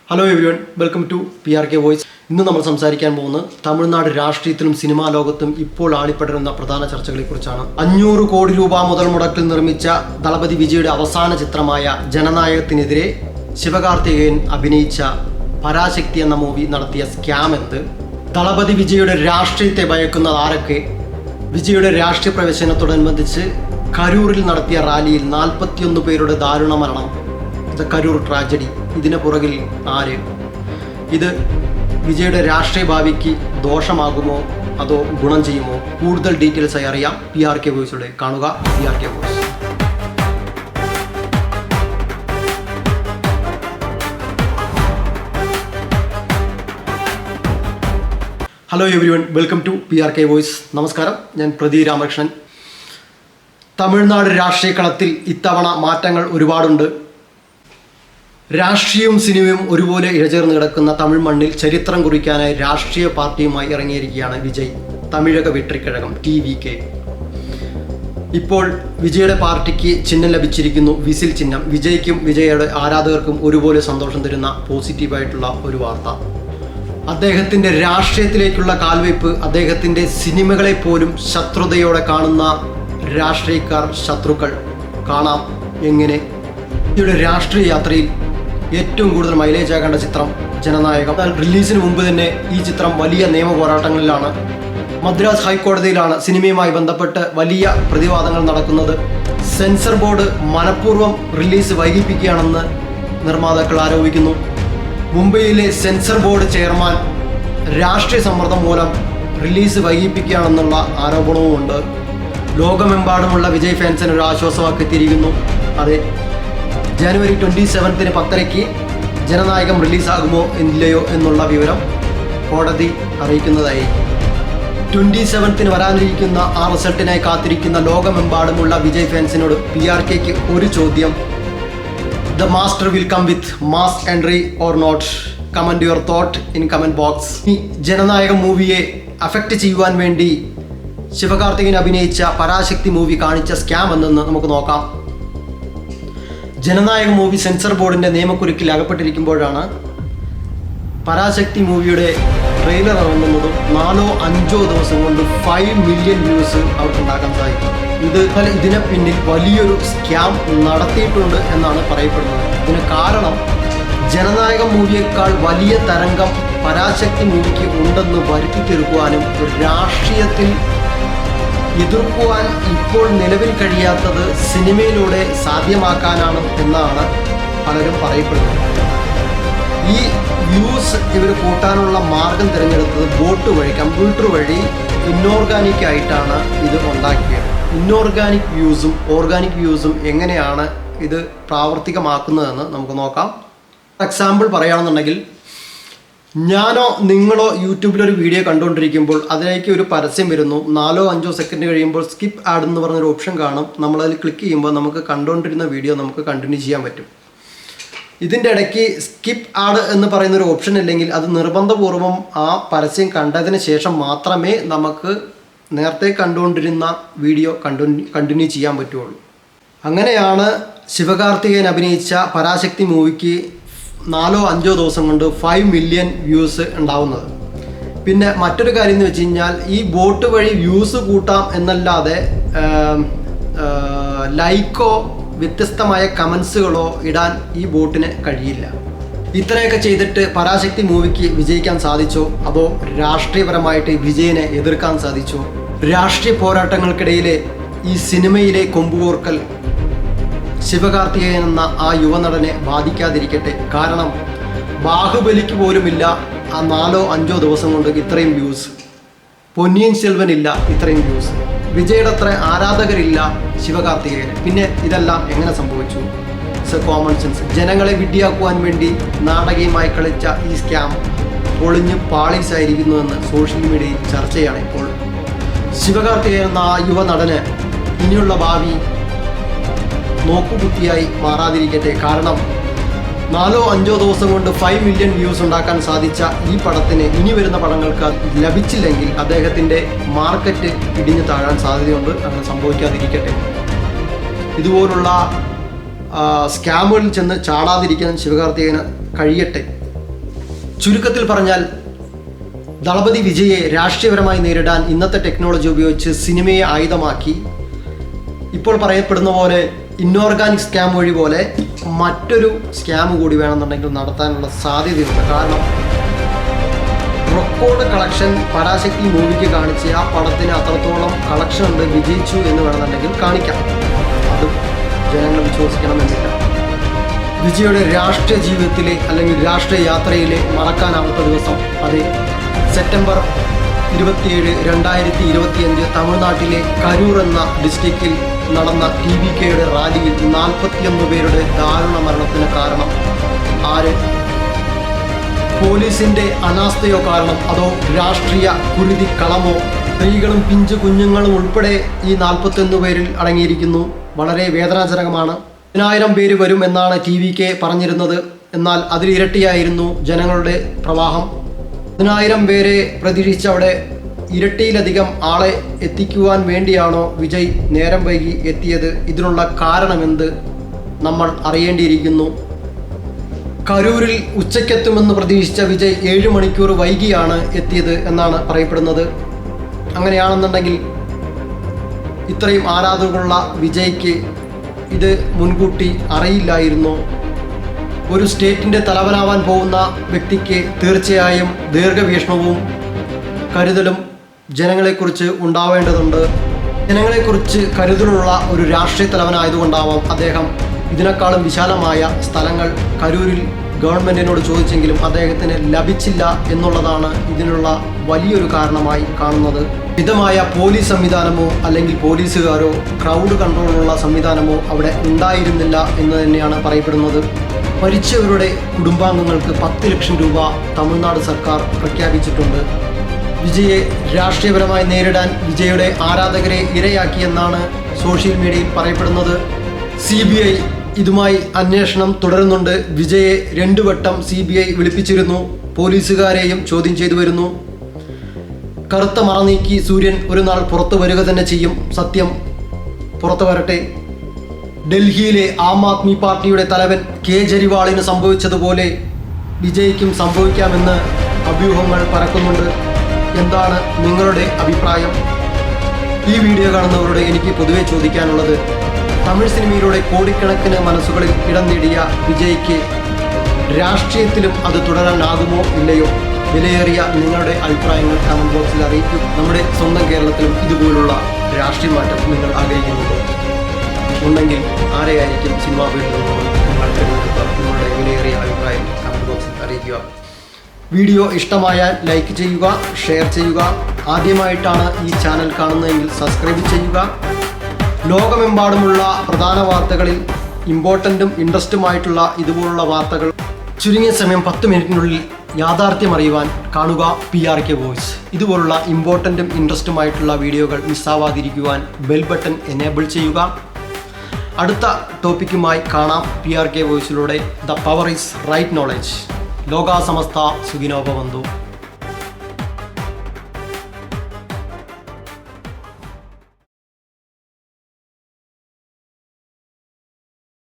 Hello everyone, welcome to PRK voice. ഇന്ന് നമ്മൾ സംസാരിക്കാൻ പോകുന്നത് തമിഴ്നാട് രാഷ്ട്രീയത്തിലും സിനിമാ ലോകത്തും ഇപ്പോൾ ആളിപ്പടരുന്ന പ്രധാന ചർച്ചകളെക്കുറിച്ചാണ്. 500 കോടി രൂപ മുതൽ മുടക്കിൽ നിർമ്മിച്ച ദളപതി വിജയുടെ അവസാന ചിത്രമായ ജനനായകത്തിനെതിരെ ശിവകാർത്തികേയൻ അഭിനയിച്ച പരാശക്തി എന്ന മൂവി നടത്തിയ സ്കാം എന്ത്, ദളപതി വിജയുടെ രാഷ്ട്രീയത്തെ ഭയക്കുന്നത് ആരൊക്കെ, വിജയുടെ രാഷ്ട്രീയ പ്രവേശനത്തോടനുബന്ധിച്ച് കരൂരിൽ നടത്തിയ റാലിയിൽ 41 പേരുടെ ദാരുണ മരണം, ദ കരൂർ ട്രാജഡി, ഇതിന് പുറകിൽ ആര്, ഇത് വിജയുടെ രാഷ്ട്രീയ ഭാവിക്ക് ദോഷമാകുമോ അതോ ഗുണം ചെയ്യുമോ? കൂടുതൽ ഡീറ്റെയിൽസ് ആയി അറിയാം PRK വോയിസിലൂടെ കാണുക. PRK voice. Hello everyone, welcome to PRK voice. നമസ്കാരം, ഞാൻ പ്രദീപ് രാമകൃഷ്ണൻ. തമിഴ്നാട് രാഷ്ട്രീയ കളത്തിൽ ഇത്തവണ മാറ്റങ്ങൾ ഒരുപാടുണ്ട്. രാഷ്ട്രീയവും സിനിമയും ഒരുപോലെ ഇഴചേർന്ന് കിടക്കുന്ന തമിഴ് മണ്ണിൽ ചരിത്രം കുറിക്കാനായി രാഷ്ട്രീയ പാർട്ടിയുമായി ഇറങ്ങിയിരിക്കുകയാണ് വിജയ്, തമിഴക വെട്രിക്കഴകം TVK. ഇപ്പോൾ വിജയുടെ പാർട്ടിക്ക് ചിഹ്നം ലഭിച്ചിരിക്കുന്നു, വിസിൽ ചിഹ്നം. വിജയ്ക്കും വിജയുടെ ആരാധകർക്കും ഒരുപോലെ സന്തോഷം തരുന്ന പോസിറ്റീവായിട്ടുള്ള ഒരു വാർത്ത. അദ്ദേഹത്തിൻ്റെ രാഷ്ട്രീയത്തിലേക്കുള്ള കാൽവയ്പ്, അദ്ദേഹത്തിൻ്റെ സിനിമകളെ പോലും ശത്രുതയോടെ കാണുന്ന രാഷ്ട്രീയക്കാർ, ശത്രുക്കൾ കാണാം എങ്ങനെ. വിജയുടെ രാഷ്ട്രീയ യാത്രയിൽ ഏറ്റവും കൂടുതൽ മൈലേജ് ആകേണ്ട ചിത്രം ജനനായകം. റിലീസിന് മുമ്പ് തന്നെ ഈ ചിത്രം വലിയ നിയമ പോരാട്ടങ്ങളിലാണ്. മദ്രാസ് ഹൈക്കോടതിയിലാണ് സിനിമയുമായി ബന്ധപ്പെട്ട് വലിയ പ്രതിവാദങ്ങൾ നടക്കുന്നത്. സെൻസർ ബോർഡ് മനഃപൂർവ്വം റിലീസ് വൈകിപ്പിക്കുകയാണെന്ന് നിർമ്മാതാക്കൾ ആരോപിക്കുന്നു. മുംബൈയിലെ സെൻസർ ബോർഡ് ചെയർമാൻ രാഷ്ട്രീയ സമ്മർദ്ദം മൂലം റിലീസ് വൈകിപ്പിക്കുകയാണെന്നുള്ള ആരോപണവുമുണ്ട്. ലോകമെമ്പാടുമുള്ള വിജയ് ഫാൻസിന് ഒരു ആശ്വാസമാക്കിത്തിരിക്കുന്നു. അതെ, ജനുവരി 27 10:30 ജനനായകം റിലീസാകുമോ ഇല്ലയോ എന്നുള്ള വിവരം കോടതി അറിയിക്കുന്നതായി. 27 വരാനിരിക്കുന്ന ആ റിസൾട്ടിനായി കാത്തിരിക്കുന്ന ലോകമെമ്പാടുമുള്ള വിജയ് ഫാൻസിനോട് PRKക്ക് ഒരു ചോദ്യം: the master will come with mass entry or not? Comment your thought in comment box. ഈ ജനനായകം മൂവിയെ അഫക്റ്റ് ചെയ്യുവാൻ വേണ്ടി ശിവകാർത്തികേയൻ അഭിനയിച്ച പരാശക്തി മൂവി കാണിച്ച സ്കാം എന്തെന്ന് നമുക്ക് നോക്കാം. ജനനായക മൂവി സെൻസർ ബോർഡിൻ്റെ നിയമക്കുരുക്കിൽ അകപ്പെട്ടിരിക്കുമ്പോഴാണ് പരാശക്തി മൂവിയുടെ ട്രെയിലർ ഇറങ്ങുന്നതും 4-5 ദിവസം കൊണ്ട് 5 മില്യൺ വ്യൂസ് അവർക്കുണ്ടാക്കാൻ സാധിക്കും. ഇതിന് പിന്നിൽ വലിയൊരു സ്കാം നടത്തിയിട്ടുണ്ട് എന്നാണ് പറയപ്പെടുന്നത്. ഇതിന് കാരണം ജനനായക മൂവിയേക്കാൾ വലിയ തരംഗം പരാശക്തി മൂവിക്ക് ഉണ്ടെന്ന് വരുത്തി തീർക്കുവാനും രാഷ്ട്രീയത്തിൽ എതിർക്കുവാൻ ഇപ്പോൾ നിലവിൽ കഴിയാത്തത് സിനിമയിലൂടെ സാധ്യമാക്കാനാണ് എന്നാണ് പലരും പറയപ്പെടുന്നത്. ഈ വ്യൂസ് ഇവർ കൂട്ടാനുള്ള മാർഗം തിരഞ്ഞെടുത്തത് ബോട്ട് വഴി, കമ്പ്യൂട്ടർ വഴി ഇൻഓർഗാനിക് ആയിട്ടാണ് ഇത് ഉണ്ടാക്കിയത്. ഇൻഓർഗാനിക് വ്യൂസും ഓർഗാനിക് വ്യൂസും എങ്ങനെയാണ് ഇത് പ്രാവർത്തികമാക്കുന്നതെന്ന് നമുക്ക് നോക്കാം. എക്സാമ്പിൾ പറയുകയാണെന്നുണ്ടെങ്കിൽ, ഞാനോ നിങ്ങളോ യൂട്യൂബിലൊരു വീഡിയോ കണ്ടുകൊണ്ടിരിക്കുമ്പോൾ അതിലേക്ക് ഒരു പരസ്യം വരുന്നു. 4-5 സെക്കൻഡ് കഴിയുമ്പോൾ സ്കിപ്പ് ആഡ് എന്ന് പറഞ്ഞൊരു ഓപ്ഷൻ കാണും. നമ്മളതിൽ ക്ലിക്ക് ചെയ്യുമ്പോൾ നമുക്ക് കണ്ടുകൊണ്ടിരുന്ന വീഡിയോ നമുക്ക് കണ്ടിന്യൂ ചെയ്യാൻ പറ്റും. ഇതിൻ്റെ ഇടയ്ക്ക് സ്കിപ്പ് ആഡ് എന്ന് പറയുന്നൊരു ഓപ്ഷൻ ഇല്ലെങ്കിൽ അത് നിർബന്ധപൂർവം ആ പരസ്യം കണ്ടതിന് ശേഷം മാത്രമേ നമുക്ക് നേരത്തെ കണ്ടുകൊണ്ടിരുന്ന വീഡിയോ കണ്ടിന്യൂ ചെയ്യാൻ പറ്റുള്ളൂ. അങ്ങനെയാണ് ശിവകാർത്തികേയൻ അഭിനയിച്ച പരാശക്തി മൂവിക്ക് 4-5 ദിവസം കൊണ്ട് 5 മില്യൺ വ്യൂസ് ഉണ്ടാവുന്നത്. പിന്നെ മറ്റൊരു കാര്യം എന്ന് വെച്ച് കഴിഞ്ഞാൽ, ഈ ബോട്ട് വഴി വ്യൂസ് കൂട്ടാം എന്നല്ലാതെ ലൈക്കോ വ്യത്യസ്തമായ കമൻസുകളോ ഇടാൻ ഈ ബോട്ടിന് കഴിയില്ല. ഇത്രയൊക്കെ ചെയ്തിട്ട് പരാശക്തി മൂവിക്ക് വിജയിക്കാൻ സാധിച്ചോ അതോ രാഷ്ട്രീയപരമായിട്ട് വിജയനെ എതിർക്കാൻ സാധിച്ചോ? രാഷ്ട്രീയ പോരാട്ടങ്ങൾക്കിടയിലെ ഈ സിനിമയിലെ കൊമ്പുകോർക്കൽ ശിവകാർത്തികേയൻ എന്ന ആ യുവനടനെ ബാധിക്കാതിരിക്കട്ടെ. കാരണം ബാഹുബലിക്ക് പോലുമില്ല ആ 4-5 ദിവസം കൊണ്ട് ഇത്രയും വ്യൂസ്. പൊന്നിയിൻ സെൽവനില്ല ഇത്രയും വ്യൂസ്. വിജയുടെ അത്ര ആരാധകരില്ല ശിവകാർത്തികേയന്. പിന്നെ ഇതെല്ലാം എങ്ങനെ സംഭവിച്ചു? Common sense. ജനങ്ങളെ വിഡ്ഢിയാക്കുവാൻ വേണ്ടി നാടകീയമായി കളിച്ച ഈ സ്കാം പൊളിഞ്ഞ് പാളീസായിരിക്കുന്നുവെന്ന് സോഷ്യൽ മീഡിയയിൽ ചർച്ചയാണ് ഇപ്പോൾ. ശിവകാർത്തികേയൻ എന്ന ആ യുവനടന് ഇനിയുള്ള ഭാവി നോക്കുകുത്തിയായി മാറാതിരിക്കട്ടെ. കാരണം 4-5 ദിവസം കൊണ്ട് 5 മില്യൺ വ്യൂസ് ഉണ്ടാക്കാൻ സാധിച്ച ഈ പടത്തിന് ഇനി വരുന്ന പടങ്ങൾക്ക് ലഭിച്ചില്ലെങ്കിൽ അദ്ദേഹത്തിൻ്റെ മാർക്കറ്റ് ഇടിഞ്ഞു താഴാൻ സാധ്യതയുണ്ട്. അങ്ങനെ സംഭവിക്കാതിരിക്കട്ടെ. ഇതുപോലുള്ള സ്കാമുകളിൽ ചെന്ന് ചാടാതിരിക്കാൻ ശിവകാർത്തികേയന് കഴിയട്ടെ. ചുരുക്കത്തിൽ പറഞ്ഞാൽ ദളപതി വിജയെ രാഷ്ട്രീയപരമായി നേരിടാൻ ഇന്നത്തെ ടെക്നോളജി ഉപയോഗിച്ച് സിനിമയെ ആയുധമാക്കി ഇപ്പോൾ പറയപ്പെടുന്ന പോലെ ഇൻഓർഗാനിക് സ്കാം വഴി പോലെ മറ്റൊരു സ്കാം കൂടി വേണമെന്നുണ്ടെങ്കിൽ നടത്താനുള്ള സാധ്യതയുണ്ട്. കാരണം റെക്കോർഡ് കളക്ഷൻ പരാശക്തി മൂവിക്ക് കാണിച്ച് ആ പടത്തിന് അത്രത്തോളം കളക്ഷൻ ഉണ്ട്, വിജയിച്ചു എന്ന് വേണമെന്നുണ്ടെങ്കിൽ കാണിക്കാം. അതും ജനങ്ങൾ വിശ്വസിക്കണമെന്നില്ല. വിജയുടെ രാഷ്ട്രീയ ജീവിതത്തിലെ അല്ലെങ്കിൽ രാഷ്ട്രീയ യാത്രയിലെ മറക്കാനാവാത്ത ദിവസം അത് സെപ്റ്റംബർ 27, 2025 തമിഴ്നാട്ടിലെ കരൂർ എന്ന ഡിസ്ട്രിക്റ്റിൽ നടന്ന TVKയുടെ റാലിയിൽ 41 പേരുടെ ദാരുണ മരണത്തിന് കാരണം ആര്? പോലീസിന്റെ അനാസ്ഥയോ കാരണം, അതോ രാഷ്ട്രീയ കുരുതി കളമോ? സ്ത്രീകളും പിഞ്ചു കുഞ്ഞുങ്ങളും ഉൾപ്പെടെ ഈ 41 പേരിൽ അടങ്ങിയിരിക്കുന്നു. വളരെ വേദനാജനകമാണ്. 10,000 പേര് വരും എന്നാണ് TVK പറഞ്ഞിരുന്നത്. എന്നാൽ അതിലിരട്ടിയായിരുന്നു ജനങ്ങളുടെ പ്രവാഹം. 10,000 പേരെ പ്രതീക്ഷിച്ച് അവിടെ ഇരട്ടിയിലധികം ആളെ എത്തിക്കുവാൻ വേണ്ടിയാണോ വിജയ് നേരം വൈകി എത്തിയത്? ഇതിനുള്ള കാരണമെന്ത് നമ്മൾ അറിയേണ്ടിയിരിക്കുന്നു. കരൂരിൽ ഉച്ചയ്ക്കെത്തുമെന്ന് പ്രതീക്ഷിച്ച വിജയ് 7 മണിക്കൂർ വൈകിയാണ് എത്തിയത് എന്നാണ് പറയപ്പെടുന്നത്. അങ്ങനെയാണെന്നുണ്ടെങ്കിൽ ഇത്രയും ആരാധകരുള്ള വിജയ്ക്ക് ഇത് മുൻകൂട്ടി അറിയില്ലായിരുന്നോ? ഒരു സ്റ്റേറ്റിൻ്റെ തലവനാവാൻ പോകുന്ന വ്യക്തിക്ക് തീർച്ചയായും ദീർഘവീക്ഷണവും കരുതലും ജനങ്ങളെക്കുറിച്ച് ഉണ്ടാവേണ്ടതുണ്ട്. ജനങ്ങളെക്കുറിച്ച് കരുതലുള്ള ഒരു രാഷ്ട്രീയ തലവനായതുകൊണ്ടാവാം അദ്ദേഹം ഇതിനേക്കാളും വിശാലമായ സ്ഥലങ്ങൾ കരൂരിൽ ഗവൺമെൻറ്റിനോട് ചോദിച്ചെങ്കിലും അദ്ദേഹത്തിന് ലഭിച്ചില്ല എന്നുള്ളതാണ് ഇതിനുള്ള വലിയൊരു കാരണമായി കാണുന്നത്. മിതമായ പോലീസ് സംവിധാനമോ അല്ലെങ്കിൽ പോലീസുകാരോ ക്രൗഡ് കൺട്രോളുള്ള സംവിധാനമോ അവിടെ ഉണ്ടായിരുന്നില്ല എന്ന് തന്നെയാണ് പറയപ്പെടുന്നത്. മരിച്ചവരുടെ കുടുംബാംഗങ്ങൾക്ക് 10 ലക്ഷം രൂപ തമിഴ്നാട് സർക്കാർ പ്രഖ്യാപിച്ചിട്ടുണ്ട്. വിജയെ രാഷ്ട്രീയപരമായി നേരിടാൻ വിജയുടെ ആരാധകരെ ഇരയാക്കിയെന്നാണ് സോഷ്യൽ മീഡിയയിൽ പറയപ്പെടുന്നത്. CBI ഇതുമായി അന്വേഷണം തുടരുന്നുണ്ട്. വിജയെ 2 വട്ടം CBI വിളിപ്പിച്ചിരുന്നു. പോലീസുകാരെയും ചോദ്യം ചെയ്തു വരുന്നു. കറുത്ത മറ നീക്കി സൂര്യൻ ഒരു നാൾ പുറത്തു വരിക തന്നെ ചെയ്യും. സത്യം പുറത്തു വരട്ടെ. ഡൽഹിയിലെ ആം ആദ്മി പാർട്ടിയുടെ തലവൻ കേജ്രിവാളിന് സംഭവിച്ചതുപോലെ വിജയ്ക്കും സംഭവിക്കാമെന്ന് അഭ്യൂഹങ്ങൾ പരക്കുന്നുണ്ട്. എന്താണ് നിങ്ങളുടെ അഭിപ്രായം? ഈ വീഡിയോ കാണുന്നവരോട് എനിക്ക് പൊതുവെ ചോദിക്കാനുള്ളത്, തമിഴ് സിനിമയിലൂടെ കോടിക്കണക്കിന് മനസ്സുകളിൽ ഇടം നേടിയ വിജയ്ക്ക് രാഷ്ട്രീയത്തിലും അത് തുടരാനാകുമോ ഇല്ലയോ? വിലയേറിയ നിങ്ങളുടെ അഭിപ്രായങ്ങൾ കമൻറ്റ് ബോക്സിൽ അറിയിക്കും. നമ്മുടെ സ്വന്തം കേരളത്തിലും ഇതുപോലുള്ള രാഷ്ട്രീയ മാറ്റം നിങ്ങൾ ആഗ്രഹിക്കുന്നുണ്ടോ? ഉണ്ടെങ്കിൽ ആരെയായിരിക്കും സിനിമാ ഫീൽഡിൽ നിന്നും നിങ്ങൾ തിരഞ്ഞെടുക്കുക? നിങ്ങളുടെ വിലയേറിയ അഭിപ്രായം കമൻറ്റ് ബോക്സിൽ അറിയിക്കുക. വീഡിയോ ഇഷ്ടമായാൽ ലൈക്ക് ചെയ്യുക, ഷെയർ ചെയ്യുക. ആദ്യമായിട്ടാണ് ഈ ചാനൽ കാണുന്നതെങ്കിൽ സബ്സ്ക്രൈബ് ചെയ്യുക. ലോകമെമ്പാടുമുള്ള പ്രധാന വാർത്തകളിൽ ഇമ്പോർട്ടൻറ്റും ഇൻട്രസ്റ്റുമായിട്ടുള്ള ഇതുപോലുള്ള വാർത്തകൾ ചുരുങ്ങിയ സമയം 10 മിനിറ്റിനുള്ളിൽ യാഥാർത്ഥ്യം അറിയുവാൻ കാണുക PRK വോയിസ്. ഇതുപോലുള്ള ഇമ്പോർട്ടൻറ്റും ഇൻട്രസ്റ്റുമായിട്ടുള്ള വീഡിയോകൾ മിസ്സാവാതിരിക്കുവാൻ ബെൽ ബട്ടൺ എനേബിൾ ചെയ്യുക. അടുത്ത ടോപ്പിക്കുമായി കാണാം PRK വോയിസിലൂടെ. The power is right knowledge. ലോകാ സമസ്ത സുഖിനോ ഭവന്തു.